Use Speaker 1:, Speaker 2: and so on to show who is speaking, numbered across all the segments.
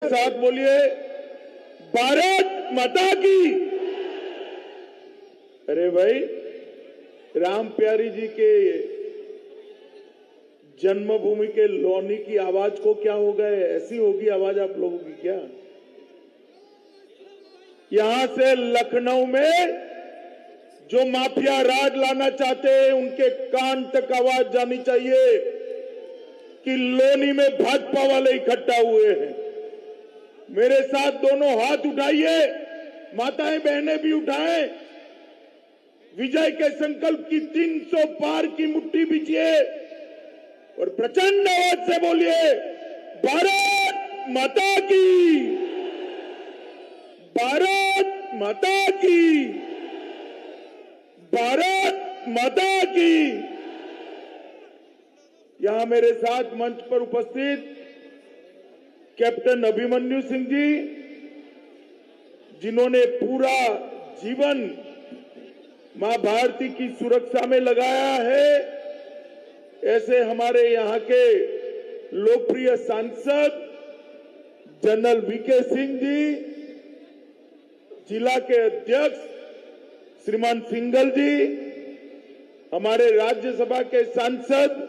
Speaker 1: साथ बोलिए भारत माता की। अरे भाई, राम प्यारी जी के जन्मभूमि के लोनी की आवाज को क्या हो गए? ऐसी होगी आवाज आप लोगों की क्या? यहां से लखनऊ में जो माफिया राज लाना चाहते हैं उनके कान तक आवाज जानी चाहिए कि लोनी में भाजपा वाले इकट्ठा हुए हैं। मेरे साथ दोनों हाथ उठाइए, माताएं बहनें भी उठाएं। विजय के संकल्प की 300 पार की मुट्ठी बीचिए और प्रचंड आवाज से बोलिए भारत माता की, भारत माता की, भारत माता की। यहां मेरे साथ मंच पर उपस्थित कैप्टन अभिमन्यु सिंह जी, जिन्होंने पूरा जीवन मां भारती की सुरक्षा में लगाया है, ऐसे हमारे यहां के लोकप्रिय सांसद जनरल वीके सिंह जी, जिला के अध्यक्ष श्रीमान सिंघल जी, हमारे राज्यसभा के सांसद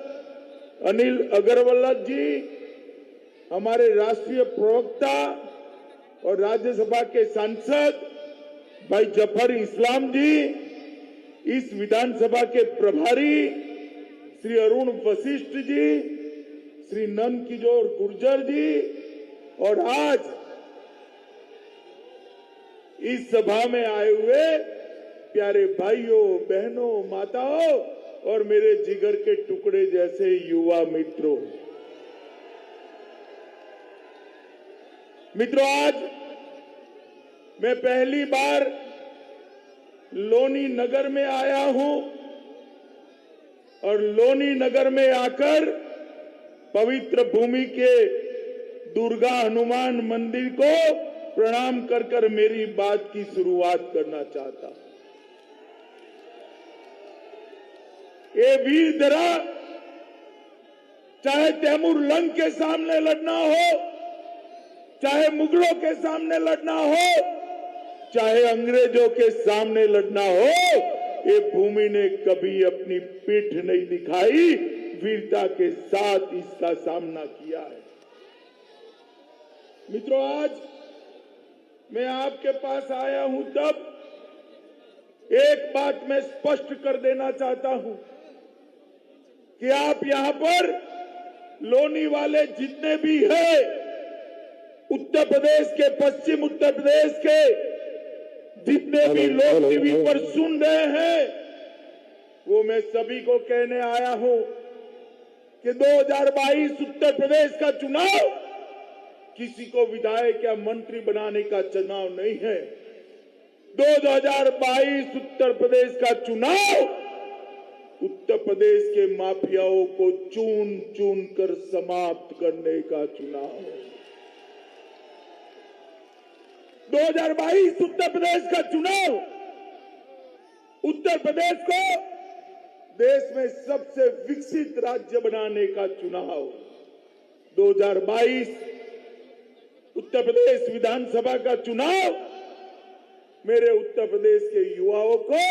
Speaker 1: अनिल अग्रवाल जी, हमारे राष्ट्रीय प्रवक्ता और राज्यसभा के सांसद भाई जफर इस्लाम जी, इस विधानसभा के प्रभारी श्री अरुण वशिष्ठ जी, श्री नंद किशोर गुर्जर जी, और आज इस सभा में आए हुए प्यारे भाइयों बहनों माताओं और मेरे जिगर के टुकड़े जैसे युवा मित्रों। आज मैं पहली बार लोनी नगर में आया हूं और लोनी नगर में आकर पवित्र भूमि के दुर्गा हनुमान मंदिर को प्रणाम कर कर मेरी बात की शुरुआत करना चाहता हूं। ये वीर धरा चाहे तैमूर लंग के सामने लड़ना हो, चाहे मुगलों के सामने लड़ना हो, चाहे अंग्रेजों के सामने लड़ना हो, ये भूमि ने कभी अपनी पीठ नहीं दिखाई, वीरता के साथ इसका सामना किया है। मित्रों, आज मैं आपके पास आया हूं तब एक बात मैं स्पष्ट कर देना चाहता हूं कि आप यहां पर लोनी वाले जितने भी हैं, उत्तर प्रदेश के, पश्चिम उत्तर प्रदेश के जितने भी लोग टीवी पर सुन रहे हैं, वो मैं सभी को कहने आया हूं कि 2022 उत्तर प्रदेश का चुनाव किसी को विधायक या मंत्री बनाने का चुनाव नहीं है। 2022 उत्तर प्रदेश का चुनाव उत्तर प्रदेश के माफियाओं को चून चून कर समाप्त करने का चुनाव है। 2022 उत्तर प्रदेश का चुनाव उत्तर प्रदेश को देश में सबसे विकसित राज्य बनाने का चुनाव। 2022 उत्तर प्रदेश विधानसभा का चुनाव मेरे उत्तर प्रदेश के युवाओं को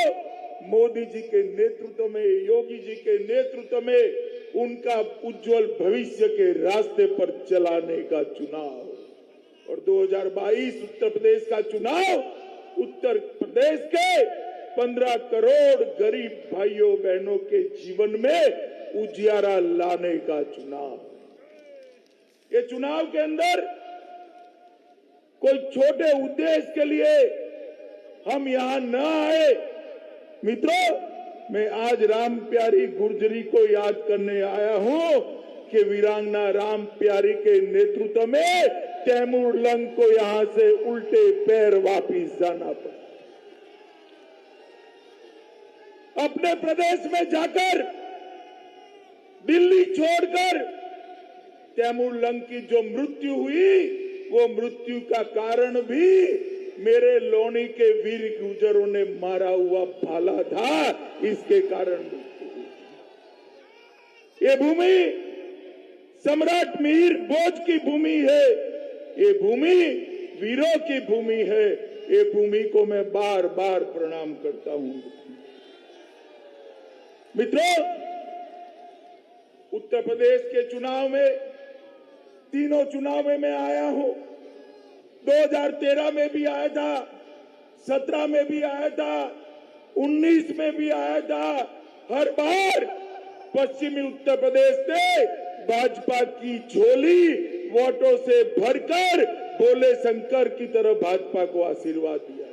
Speaker 1: मोदी जी के नेतृत्व में, योगी जी के नेतृत्व में उनका उज्जवल भविष्य के रास्ते पर चलाने का चुनाव। और 2022 उत्तर प्रदेश का चुनाव उत्तर प्रदेश के 15 करोड़ गरीब भाइयों बहनों के जीवन में उजियारा लाने का चुनाव। ये चुनाव के अंदर कोई छोटे उद्देश्य के लिए हम यहां न आए। मित्रों, मैं आज राम प्यारी गुर्जरी को याद करने आया हूं कि वीरांगना राम प्यारी के नेतृत्व में तैमूर लंग को यहां से उल्टे पैर वापिस जाना पड़ा। अपने प्रदेश में जाकर दिल्ली छोड़कर तैमूर लंग की जो मृत्यु हुई, वो मृत्यु का कारण भी मेरे लोनी के वीर गुर्जरों ने मारा हुआ भाला था, इसके कारण मृत्यु हुई। ये भूमि सम्राट मिहिर भोज की भूमि है। ये भूमि वीरों की भूमि है। ये भूमि को मैं बार बार प्रणाम करता हूं। मित्रों, उत्तर प्रदेश के चुनाव में, तीनों चुनाव में मैं आया हूं। 2013 में भी आया था, 17 में भी आया था, 19 में भी आया था। हर बार पश्चिमी उत्तर प्रदेश ने भाजपा की झोली वोटों से भरकर भोले शंकर की तरह भाजपा को आशीर्वाद दिया।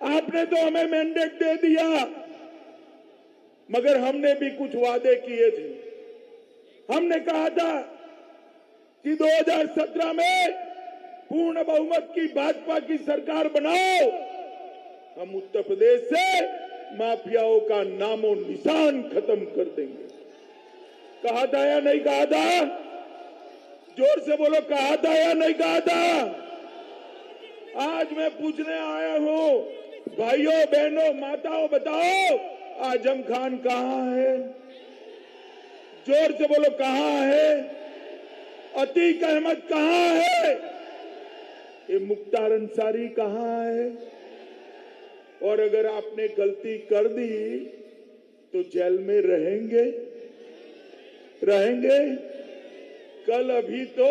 Speaker 1: आपने तो हमें मैंडेट दे दिया, मगर हमने भी कुछ वादे किए थे। हमने कहा था कि 2017 में पूर्ण बहुमत की भाजपा की सरकार बनाओ, हम उत्तर प्रदेश से माफियाओं का नामो निशान खत्म कर देंगे। कहा था या नहीं कहा था? जोर से बोलो, कहा था या नहीं कहा था? आज मैं पूछने आया हूं, भाइयों बहनों माताओं, बताओ आजम खान कहां है? जोर से बोलो, कहां है? अतीक अहमद कहां है? ये मुख्तार अंसारी कहां है? और अगर आपने गलती कर दी तो जेल में रहेंगे। कल अभी तो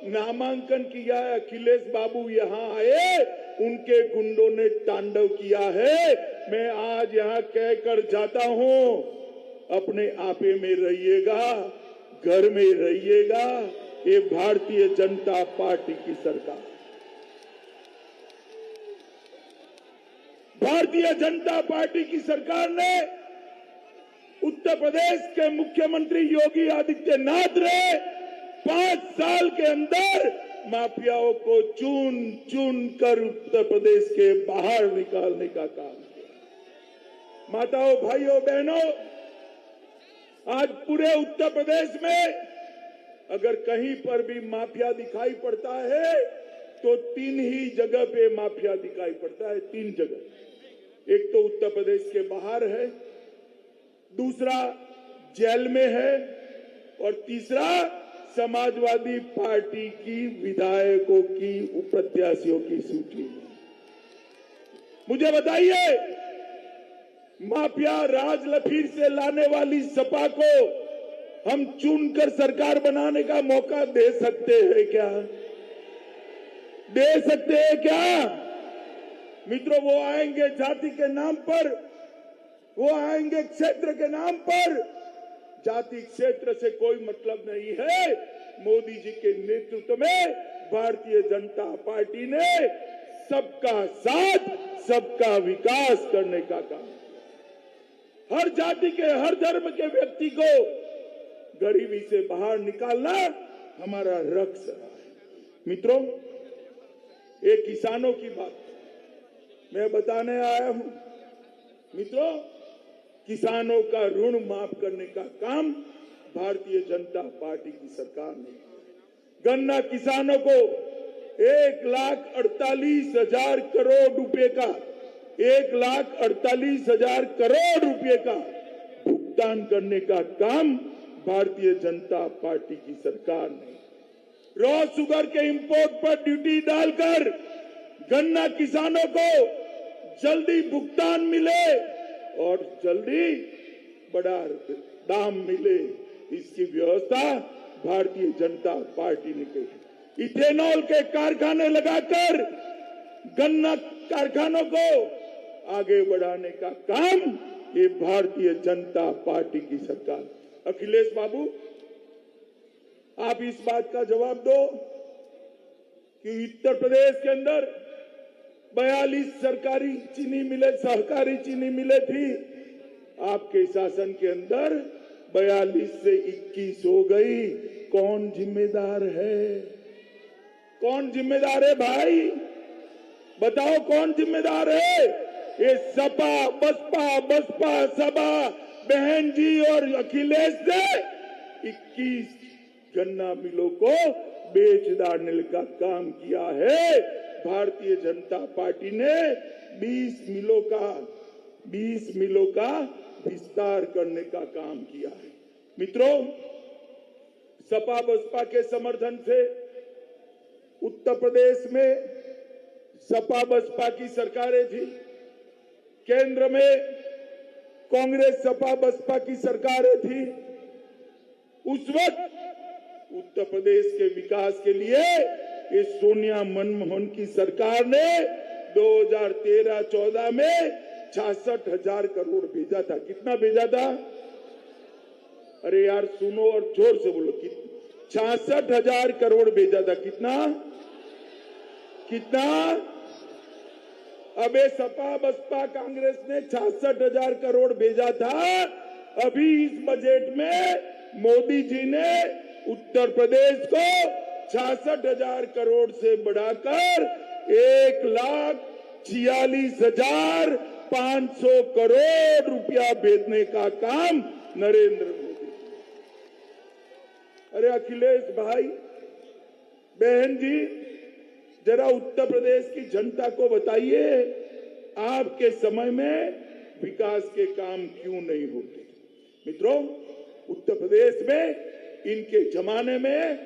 Speaker 1: नामांकन किया है, अखिलेश बाबू यहां आए, उनके गुंडों ने तांडव किया है। मैं आज यहां कहकर जाता हूं, अपने आपे में रहिएगा, घर में रहिएगा। ये भारतीय जनता पार्टी की सरकार, भारतीय जनता पार्टी की सरकार ने उत्तर प्रदेश के मुख्यमंत्री योगी आदित्यनाथ ने 5 साल के अंदर माफियाओं को चुन चुन कर उत्तर प्रदेश के बाहर निकालने का काम किया। माताओं, भाइयों, बहनों, आज पूरे उत्तर प्रदेश में अगर कहीं पर भी माफिया दिखाई पड़ता है तो 3 ही जगह पे माफिया दिखाई पड़ता है। 3 जगह, एक तो उत्तर प्रदेश के बाहर है, दूसरा जेल में है, और तीसरा समाजवादी पार्टी की विधायकों की प्रत्याशियों की सूची में। मुझे बताइए, माफिया राज लफीर से लाने वाली सपा को हम चुनकर सरकार बनाने का मौका दे सकते हैं क्या? दे सकते हैं क्या? मित्रों, वो आएंगे जाति के नाम पर, वो आएंगे क्षेत्र के नाम पर। जाति क्षेत्र से कोई मतलब नहीं है। मोदी जी के नेतृत्व में भारतीय जनता पार्टी ने सबका साथ, सबका विकास करने का काम किया। हर जाति के, हर धर्म के व्यक्ति को गरीबी से बाहर निकालना हमारा लक्ष्य रहा है। मित्रों, ये किसानों की बात मैं बताने आया हूं। मित्रों, किसानों का ऋण माफ करने का काम भारतीय जनता पार्टी की सरकार ने किया। गन्ना किसानों को 1,48,000 करोड़ रुपए का, 1,48,000 करोड़ रुपए का भुगतान करने का काम भारतीय जनता पार्टी की सरकार ने, रॉ शुगर के इंपोर्ट पर ड्यूटी डालकर गन्ना किसानों को जल्दी भुगतान मिले और जल्दी बड़ा दाम मिले, इसकी व्यवस्था भारतीय जनता पार्टी ने की। इथेनॉल के कारखाने लगाकर गन्ना कारखानों को आगे बढ़ाने का काम ये भारतीय जनता पार्टी की सरकार। अखिलेश बाबू, आप इस बात का जवाब दो कि उत्तर प्रदेश के अंदर 42 सरकारी चीनी मिलें, सहकारी चीनी मिलें थी, आपके शासन के अंदर 42 से 21 हो गई। कौन जिम्मेदार है? कौन जिम्मेदार है भाई? बताओ कौन जिम्मेदार है? ये सपा, बसपा, सपा, बहन जी और अखिलेश ने 21 गन्ना मिलों को बेच डालने का काम किया है। भारतीय जनता पार्टी ने 20 मिलों का विस्तार करने का काम किया है। मित्रों, सपा बसपा के समर्थन से उत्तर प्रदेश में सपा बसपा की सरकारें थी, केंद्र में कांग्रेस सपा बसपा की सरकारें थी। उस वक्त उत्तर प्रदेश के विकास के लिए ये सोनिया मनमोहन की सरकार ने 2013-14 में 66,000 करोड़ भेजा था। कितना भेजा था? अरे यार सुनो और जोर से बोलो। 66,000 करोड़ भेजा था। कितना कितना? अबे सपा बसपा कांग्रेस ने 66,000 करोड़ भेजा था। अभी इस बजट में मोदी जी ने उत्तर प्रदेश को 66,000 करोड़ से बढ़ाकर 1,46,500 करोड़ रुपया भेजने का काम नरेंद्र मोदी। अरे अखिलेश भाई बहन जी, जरा उत्तर प्रदेश की जनता को बताइए, आपके समय में विकास के काम क्यों नहीं होते? मित्रों, उत्तर प्रदेश में इनके जमाने में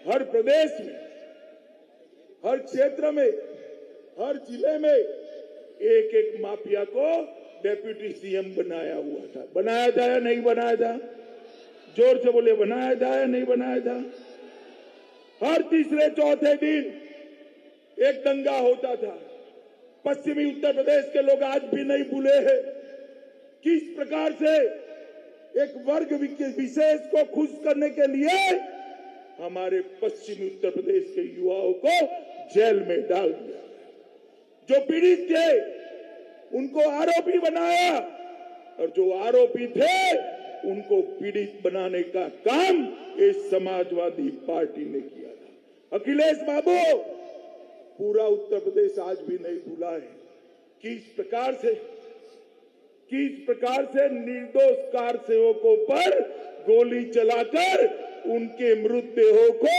Speaker 1: हर प्रदेश में, हर क्षेत्र में, हर जिले में एक एक माफिया को डेप्यूटी सीएम बनाया हुआ था। बनाया था या नहीं बनाया था? जोर से बोले, बनाया था या नहीं बनाया था? हर तीसरे चौथे दिन एक दंगा होता था। पश्चिमी उत्तर प्रदेश के लोग आज भी नहीं भूले हैं किस प्रकार से एक वर्ग विशेष को खुश करने के लिए हमारे पश्चिमी उत्तर प्रदेश के युवाओं को जेल में डाल दिया। जो पीड़ित थे उनको आरोपी बनाया और जो आरोपी थे उनको पीड़ित बनाने का काम इस समाजवादी पार्टी ने किया था। अखिलेश बाबू, पूरा उत्तर प्रदेश आज भी नहीं भूला है किस प्रकार से निर्दोष कार सेवकों पर गोली चलाकर उनके मृतदेहों को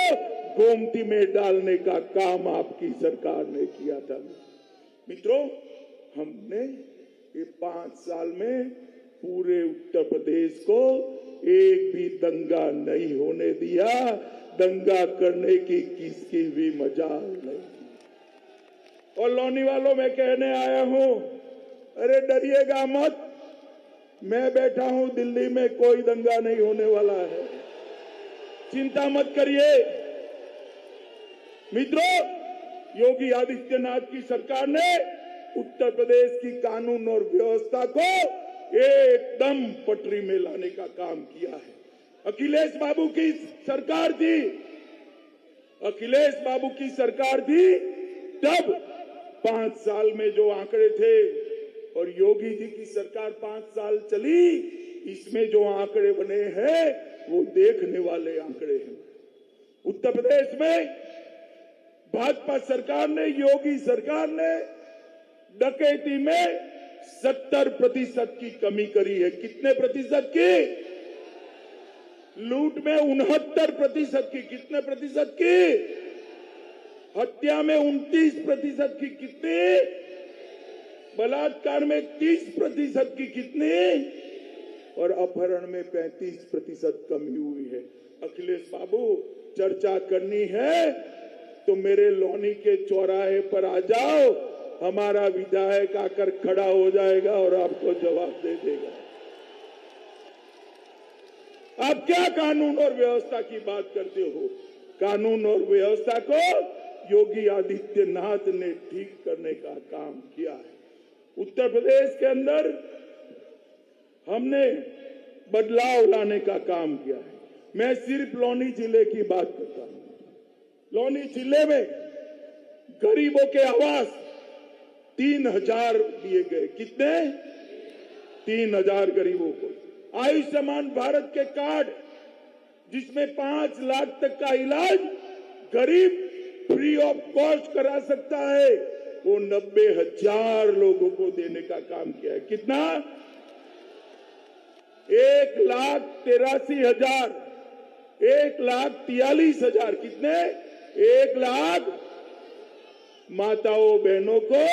Speaker 1: गोमती में डालने का काम आपकी सरकार ने किया था। मित्रों, हमने ये 5 साल में पूरे उत्तर प्रदेश को एक भी दंगा नहीं होने दिया। दंगा करने की किसकी भी मजाल नहीं। और लौनी वालों में कहने आया हूं, अरे डरिएगा मत, मैं बैठा हूं दिल्ली में, कोई दंगा नहीं होने वाला है, चिंता मत करिए। मित्रों, योगी आदित्यनाथ की सरकार ने उत्तर प्रदेश की कानून और व्यवस्था को एकदम पटरी में लाने का काम किया है। अखिलेश बाबू की सरकार थी तब 5 साल में जो आंकड़े थे, और योगी जी की सरकार 5 साल चली, इसमें जो आंकड़े बने हैं वो देखने वाले आंकड़े हैं। उत्तर प्रदेश में भाजपा सरकार ने, योगी सरकार ने डकैती में 70% की कमी करी है। कितने प्रतिशत की? लूट में 69% की। कितने प्रतिशत की? हत्या में 29% की। कितनी? बलात्कार में 30% की। कितनी? और अपहरण में 35% कमी हुई है। अखिलेश बाबू, चर्चा करनी है तो मेरे लौनी के चौराहे पर आ जाओ, हमारा विधायक आकर खड़ा हो जाएगा और आपको जवाब दे देगा। आप क्या कानून और व्यवस्था की बात करते हो? कानून और व्यवस्था को योगी आदित्यनाथ ने ठीक करने का काम किया है। उत्तर प्रदेश के अंदर हमने बदलाव लाने का काम किया है। मैं सिर्फ लौनी जिले की बात करता हूं। लौनी जिले में गरीबों के आवास 3,000 दिए गए। कितने? 3,000 गरीबों को। आयुष्मान भारत के कार्ड, जिसमें 5 लाख तक का इलाज गरीब फ्री ऑफ कॉस्ट करा सकता है, वो 90,000 लोगों को देने का काम किया है। कितना? 1,83,000, 1,43,000। कितने? 1 लाख माताओं बहनों को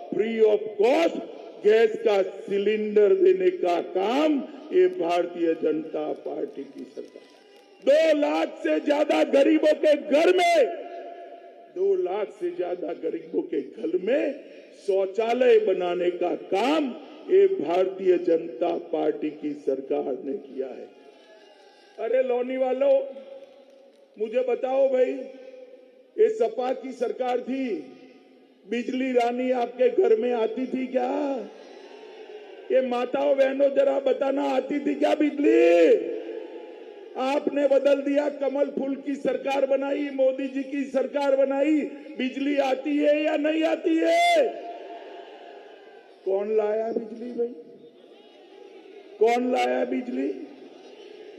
Speaker 1: फ्री ऑफ कॉस्ट गैस का सिलेंडर देने का काम ये भारतीय जनता पार्टी की सरकार। 2 लाख से ज्यादा गरीबों के घर में 2 लाख से ज्यादा गरीबों के घर में शौचालय बनाने का काम ये भारतीय जनता पार्टी की सरकार ने किया है। अरे लोनी वालों, मुझे बताओ भाई, ये सपा की सरकार थी, बिजली रानी आपके घर में आती थी क्या? ये माताओं बहनों जरा बताना, आती थी क्या बिजली? आपने बदल दिया, कमल फूल की सरकार बनाई, मोदी जी की सरकार बनाई, बिजली आती है या नहीं आती है? कौन लाया बिजली भाई? कौन लाया बिजली?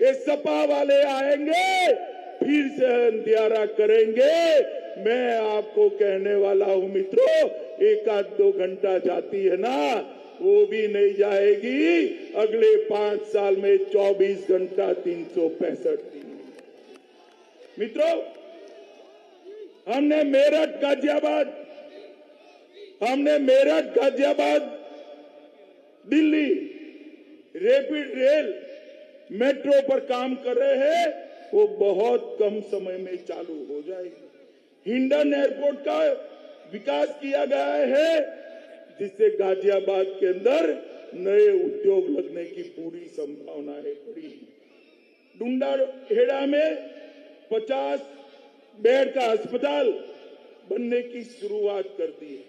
Speaker 1: ये सपा वाले आएंगे, फिर से अंधियारा करेंगे। मैं आपको कहने वाला हूं मित्रों, 1-2 घंटा जाती है ना, वो भी नहीं जाएगी। अगले 5 साल में 24 घंटा 365 दिन। मित्रों, हमने Meerut Ghaziabad Delhi rapid rail metro पर काम कर रहे हैं, वो बहुत कम समय में चालू हो जाएगी। हिंडन एयरपोर्ट का विकास किया गया है, जिससे गाजियाबाद के अंदर नए उद्योग लगने की पूरी संभावनाएं बड़ी। डुंडाहेड़ा में 50 बेड का अस्पताल बनने की शुरुआत कर दी है।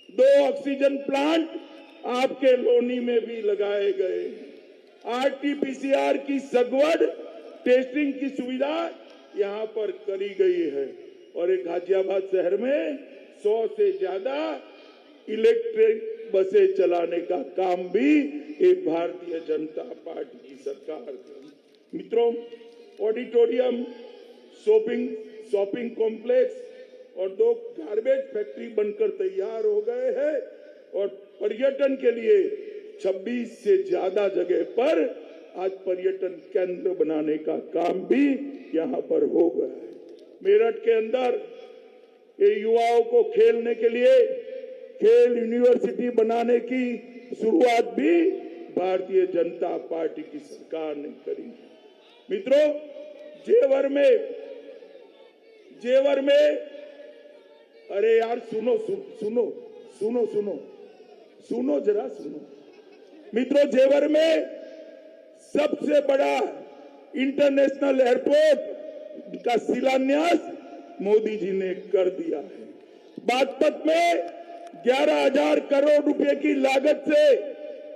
Speaker 1: 2 ऑक्सीजन प्लांट आपके लोनी में भी लगाए गए। आरटीपीसीआर की सगवड़, टेस्टिंग की सुविधा यहां पर करी गई है। और एक गाजियाबाद शहर में 100 से ज्यादा इलेक्ट्रिक बसें चलाने का काम भी एक भारतीय जनता पार्टी की सरकार कर। मित्रों, ऑडिटोरियम, शॉपिंग कॉम्प्लेक्स और 2 गार्बेज फैक्ट्री बनकर तैयार हो गए हैं। और पर्यटन के लिए 26 से ज्यादा जगह पर आज पर्यटन केंद्र बनाने का काम भी यहां पर हो गया है। मेरठ के अंदर ये युवाओं को खेलने के लिए खेल यूनिवर्सिटी बनाने की शुरुआत भी भारतीय जनता पार्टी की सरकार ने करी। मित्रों, जेवर में अरे यार सुनो जरा सुनो। मित्रों, जेवर में सबसे बड़ा इंटरनेशनल एयरपोर्ट का शिलान्यास मोदी जी ने कर दिया है। बागपत में 11,000 करोड़ रुपए की लागत से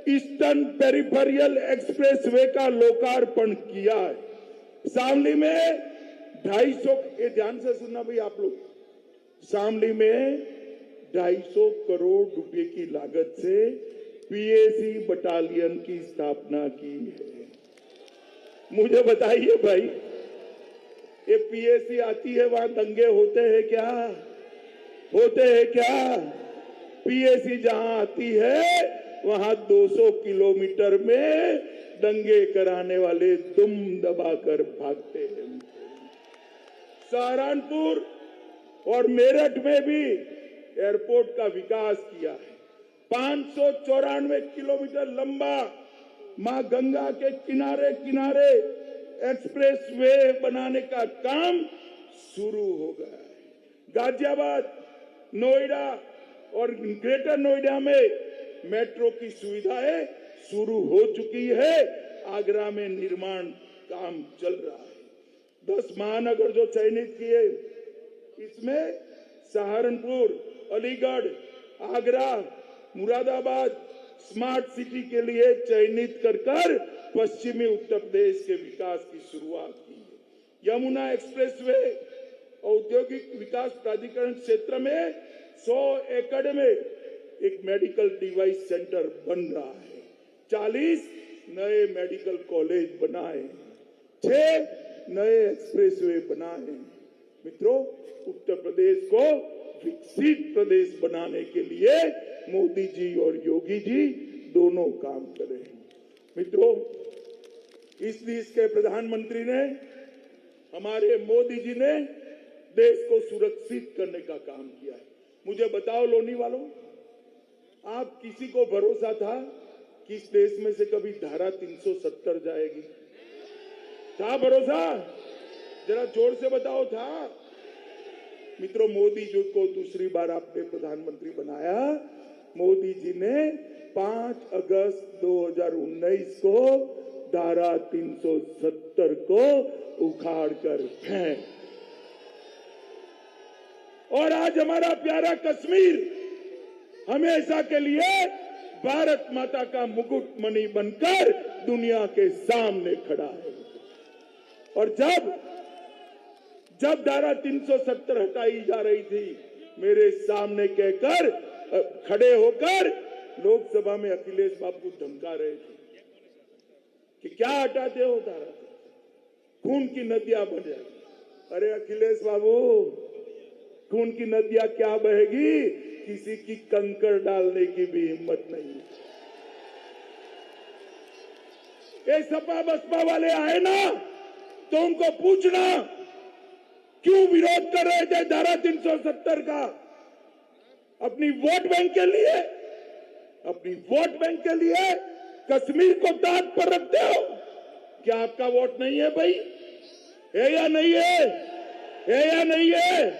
Speaker 1: ईस्टर्न पेरिफेरियल एक्सप्रेसवे का लोकार्पण किया है। शामली में 250, ये ध्यान से सुनना भाई आप लोग, शामली में 250 करोड़ रुपए की लागत से पीएसी बटालियन की स्थापना की है। मुझे बताइए भाई, ये पीएसी आती है, वहां दंगे होते हैं क्या? पीएसी जहां आती है, वहां 200 किलोमीटर में दंगे कराने वाले दुम दबाकर भागते हैं। सहारनपुर और मेरठ में भी एयरपोर्ट का विकास किया है। 594 किलोमीटर लंबा मां गंगा के किनारे किनारे एक्सप्रेसवे बनाने का काम शुरू हो गया है। गाजियाबाद, नोएडा और ग्रेटर नोएडा में मेट्रो की सुविधाएं शुरू हो चुकी है। आगरा में निर्माण काम चल रहा है। 10 महानगर जो चयनित किए, इसमें सहारनपुर, अलीगढ़, आगरा, मुरादाबाद स्मार्ट सिटी के लिए चयनित कर पश्चिमी उत्तर प्रदेश के विकास की शुरुआत की है। यमुना एक्सप्रेसवे औद्योगिक विकास प्राधिकरण क्षेत्र में 100 एकड़ में एक मेडिकल डिवाइस सेंटर बन रहा है। 40 नए मेडिकल कॉलेज बनाए, 6 नए एक्सप्रेसवे बनाए। मित्रों, उत्तर प्रदेश को विकसित प्रदेश बनाने के लिए मोदी जी और योगी जी दोनों काम कर रहे हैं। मित्रों, इस देश के प्रधानमंत्री ने, हमारे मोदी जी ने देश को सुरक्षित करने का काम किया है। मुझे बताओ लोनी वालों, आप किसी को भरोसा था कि इस देश में से कभी धारा 370 जाएगी? था भरोसा? जरा जोर से बताओ था। मित्रों, मोदी जी को दूसरी बार आपने प्रधानमंत्री बनाया। मोदी जी ने 5 अगस्त 2019 को धारा 370 को उखाड़ कर फेंक, और आज हमारा प्यारा कश्मीर हमेशा के लिए भारत माता का मुकुटमणि बनकर दुनिया के सामने खड़ा है। और जब धारा 370 हटाई जा रही थी, मेरे सामने कहकर खड़े होकर लोकसभा में अखिलेश बाबू को धमका रहे थे कि क्या हटाते हो धारा, खून की नदियां बन जाएगी। अरे अखिलेश बाबू, खून की नदियां क्या बहेगी, किसी की कंकड़ डालने की भी हिम्मत नहीं। ये सपा बसपा वाले आए ना, तो उनको पूछना क्यों विरोध कर रहे थे धारा 370 का। अपनी वोट बैंक के लिए, अपनी वोट बैंक के लिए कश्मीर को ताक पर रखते हो। क्या आपका वोट नहीं है भाई? है या नहीं है? है या नहीं है?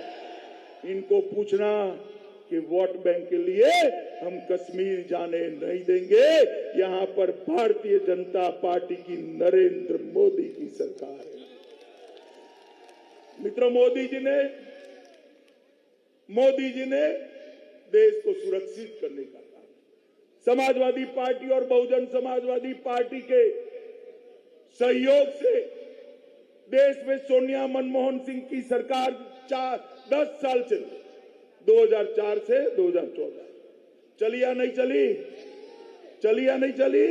Speaker 1: इनको पूछना कि वोट बैंक के लिए हम कश्मीर जाने नहीं देंगे। यहां पर भारतीय जनता पार्टी की नरेंद्र मोदी की सरकार है। मित्रों, मोदी जी ने देश को सुरक्षित करने का काम, समाजवादी पार्टी और बहुजन समाजवादी पार्टी के सहयोग से देश में सोनिया मनमोहन सिंह की सरकार 10 साल चली, 2004 से 2014 चली या नहीं चली? चली या नहीं चली?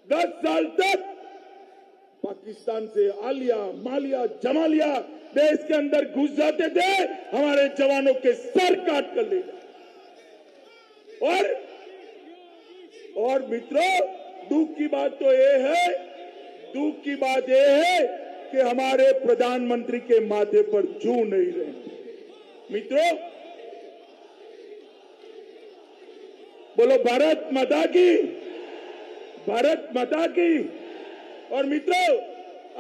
Speaker 1: 10 साल तक पाकिस्तान से आलिया मालिया जमालिया देश के अंदर घुस जाते थे, हमारे जवानों के सर काट कर ले जाते। और मित्रों, दुख की बात तो ये है कि हमारे प्रधानमंत्री के माथे पर जू नहीं रहे। मित्रों, बोलो भारत माता की, भारत माता की। और मित्रों,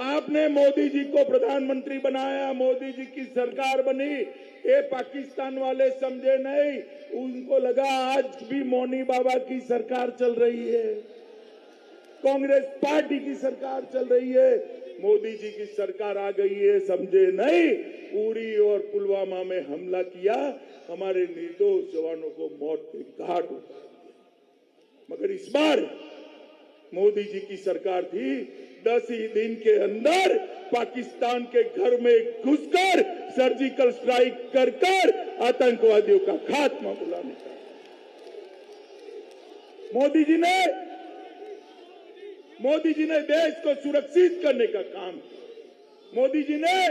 Speaker 1: आपने मोदी जी को प्रधानमंत्री बनाया, मोदी जी की सरकार बनी। ये पाकिस्तान वाले समझे नहीं, उनको लगा आज भी मौनी बाबा की सरकार चल रही है, कांग्रेस पार्टी की सरकार चल रही है, मोदी जी की सरकार आ गई है। समझे नहीं, उरी और पुलवामा में हमला किया, हमारे निर्दोष जवानों को मौत के घाट उतार दिया। मगर इस बार मोदी जी की सरकार थी, 10 ही दिन के अंदर पाकिस्तान के घर में घुसकर सर्जिकल स्ट्राइक कर आतंकवादियों का खात्मा बुलाने का मोदी जी ने देश को सुरक्षित करने का काम किया। मोदी जी ने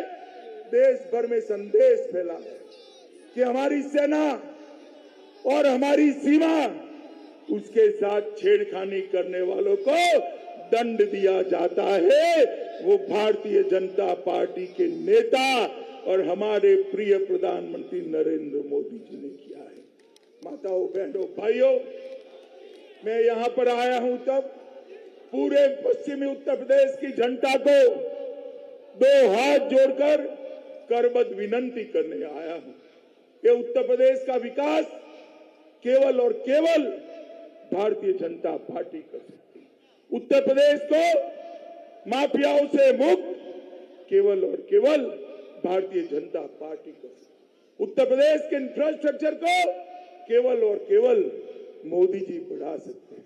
Speaker 1: देश भर में संदेश फैला कि हमारी सेना और हमारी सीमा, उसके साथ छेड़खानी करने वालों को दंड दिया जाता है। वो भारतीय जनता पार्टी के नेता और हमारे प्रिय प्रधानमंत्री नरेंद्र मोदी जी ने किया है। माताओं, बहनों, भाइयों, मैं यहां पर आया हूं तब पूरे पश्चिमी उत्तर प्रदेश की जनता को 2 हाथ जोड़कर करबद्ध विनंती करने आया हूं कि उत्तर प्रदेश का विकास केवल और केवल भारतीय जनता पार्टी कर सकती है। उत्तर प्रदेश को माफियाओं से मुक्त केवल और केवल भारतीय जनता पार्टी कर सकती है। उत्तर प्रदेश के इंफ्रास्ट्रक्चर को केवल और केवल मोदी जी बढ़ा सकते हैं।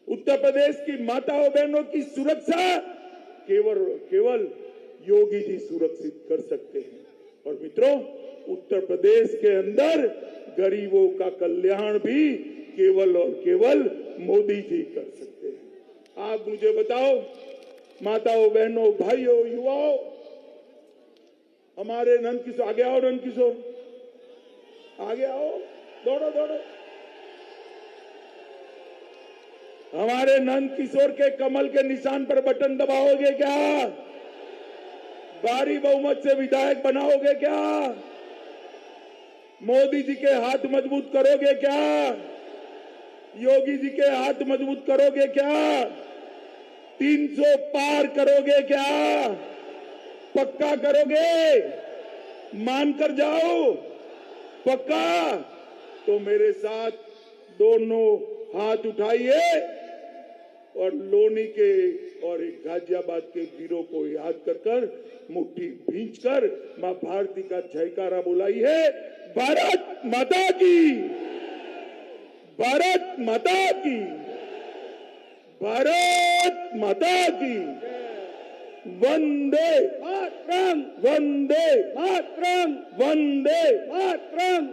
Speaker 1: उत्तर प्रदेश की माताओं बहनों की सुरक्षा केवल और केवल योगी जी सुरक्षित कर सकते हैं। और मित्रों, उत्तर प्रदेश के अंदर गरीबों का कल्याण भी केवल और केवल मोदी जी कर सकते हैं। आप मुझे बताओ, माताओं, बहनों, भाइयों, युवाओं, हमारे नंदकिशोर, आगे आओ नंदकिशोर, आगे आओ, दौड़ो दौड़ो। हमारे नंदकिशोर के कमल के निशान पर बटन दबाओगे क्या? भारी बहुमत से विधायक बनाओगे क्या? मोदी जी के हाथ मजबूत करोगे क्या? योगी जी के हाथ मजबूत करोगे क्या? 300 पार करोगे क्या? पक्का करोगे? मानकर जाओ पक्का? तो मेरे साथ दोनों हाथ उठाइए और लोनी के और एक गाजियाबाद के वीरों को याद कर कर मुट्ठी भींचकर मां भारती का जयकारा बुलाई है। भारत माता की, भारत माता की, भारत माता की। वंदे मातरम, वंदे मातरम, वंदे मातरम।